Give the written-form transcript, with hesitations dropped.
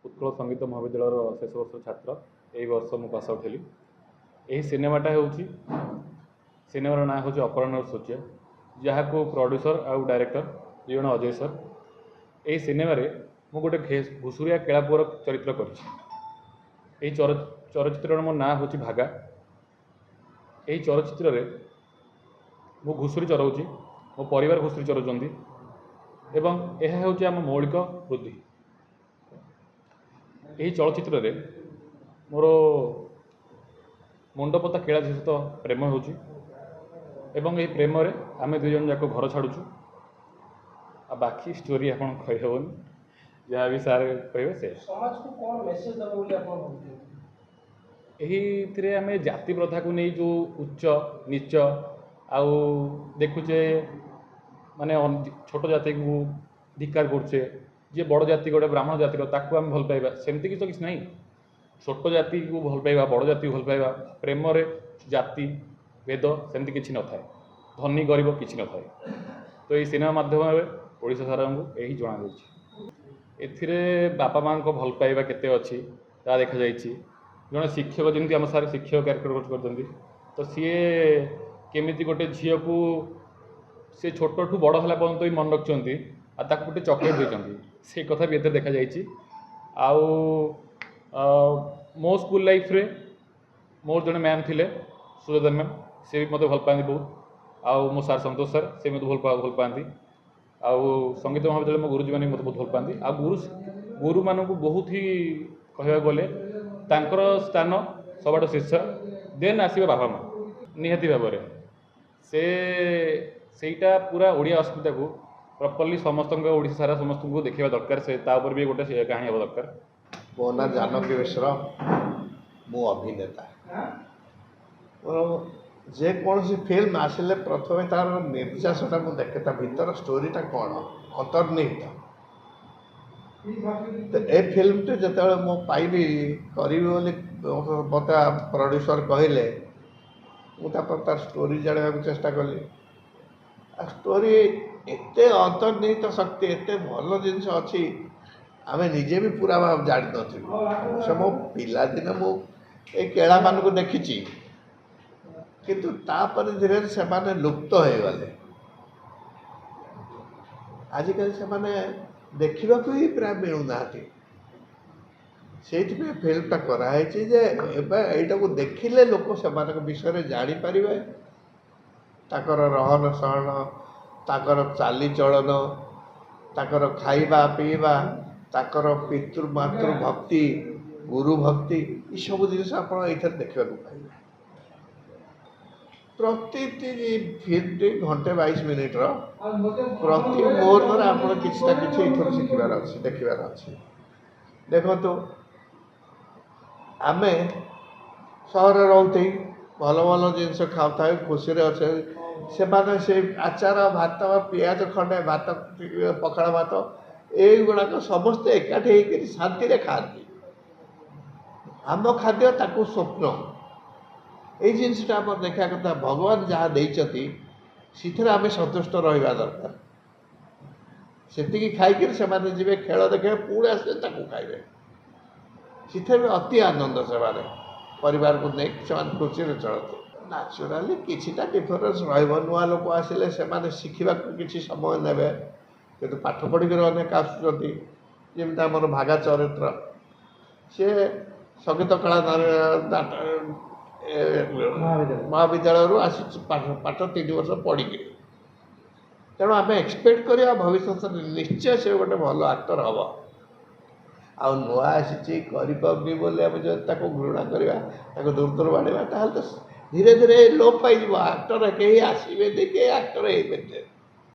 उत्कल संगीत महाविद्यालय शेष वर्ष छात्र यही वर्ष मु पास आउट हेली। यही सिनेमाटा होची सिनेमार ना हूँ अपराह्न सूच्य जहाँ को प्रोड्यूसर आउ डायरेक्टर दुई जन अजय सर। यही सिनेमारे मु गोटे घुसुरिया केलापुर चरित्र कर चलचित्र मो ना हूँ भागा। यही चलचित्र रे मु घुसुरी चलाऊँगी मो परिवार घुसुरी चलाउछन्ती एवं यह हूँ आम मौलिक वृद्धि। यही चलचित्र रे मोर मुंडपता केला सहित प्रेम होची एवं यही प्रेम रे आम दुई जन जाक घर छाड़ुचु। आ बाकी स्टोरी आपन कहबन जहाँ भी सारे कहे से समाज को कौन मेसेज दबो बोली आपन भाबुछन। यही आम जाति प्रथा को नहीं जो उच्च नीच आउ देखुचे माने छोट जाति को धिक्कार करछे जे बड़ जाति गोटे ब्राह्मण जातिर ताकू आम भल पाइबा सेमती किसी तो किसी नहीं। छोट जाति को भल पाइबा बड़ जाति को भल पाइबा प्रेम रे जाति भेद सेमती किसी न थाए धनी गरीब किसी न थाए। तो ये सिनेमा माध्यम ओडिशा सारा को यही जना जाइए एथिरे बापा माँ को भल पाइबा केते अच्छी ता देखा जाइए। जड़े शिक्षक जमी आम सारे शिक्षक क्यारेक्टर कर तो सी केमी गोटे झील को सी छोट ठू बड़ है पर्यंत भी मन रखिंट आ गोटे चॉकलेट देते से कथा भी एते देखा जाइए। आउ मो स्कूल लाइफ रे मोर जड़े मैम थे सुजाता मैम सी भी मत भल पाती बहुत। आउ मो सार संतोष सर से मत भल पाती। आउ संगीत महाविद्यालय मो गुरुजी मैंने मत बहुत भल पाती। आ गुरु मान को बहुत ही कहवा गले तांकर स्थान सबा शीर्ष देन आसवे बाबा माँ निहाती भाव से सेटा पूरा ओडिया अस्मिता को प्रॉपर्ली समस्त ओडिशा सारा समस्त को देखा दरकार से तापर भी गोटे कहानी हवा दरकार। मो ना जानकी मिश्र मु अभिनेता जेकोसी फिल्म आसिले प्रथम तार निर्देशटा मुझे देखे ता भीतर स्टोरीटा कौन अंतर्निहित। तो ए फिल्म टे जो मु पाइबी करी मत प्रोड्यूसर कहले मुझे स्टोरी जानवा चेष्टा कली। स्टोरी एते अंतर्निहित शक्ति एते भल जिनस अच्छी आम निजे भी पूरा जान नु से मो पिला दिन मुझे केला मान को देखी किंतु तापर धीरे से माने लुप्त हो गले। आजिकल से माने देखा ही प्राय मिलूना से फिल्मटा कराई जे एटा को देखिले लोक से विषय जापर ताकर रहन सहन ताकर चालीचलन ताकर खाइबा पीवा ताकर पितृमातृ भक्ति गुरु भक्ति ये सब जिन आप देखा पाइबे। प्रति फिल्म घंटे 22 मिनिट प्रति मोर द्वारा आप किसी किसी शिखार अच्छे देखार अच्छे। देखो आम सहर रोते भल भल जिनस खाऊ खुशी अच्छे से आचार भात पियाज खंडे भात पखाड़ भात युवाक समस्ते एकाठी शांति खाती। आम खाद्य ताकू स्वप्न ये जिनसा आप देखा कथा भगवान जहाँ देती आम सन्तुष्ट रहा दरकार। से खाई से जी खेल देखे पुणे आसे खाइबे से अति आनंद से परिवार को नहीं खुशी चलते। नाचुराली किछिटा डिफरेन्स नुआ लोक आसिले से शिखा किसी समय ने कि पाठ पढ़िक अनेक आसुँच आमर भागा चरित्र सी संगीत कला महाविद्यालय आसी पाठ 3 वर्ष पढ़ी तेणु आम एक्सपेक्ट करवा भविष्य निश्चय से गोटे भल आक्टर हम आ नुआ आसी करनी बोली आम जो घृणा करवा दूर दूर बाढ़ा तो धीरे धीरे लोप पाई आक्टर कहीं आसबे देखिए आक्टर हो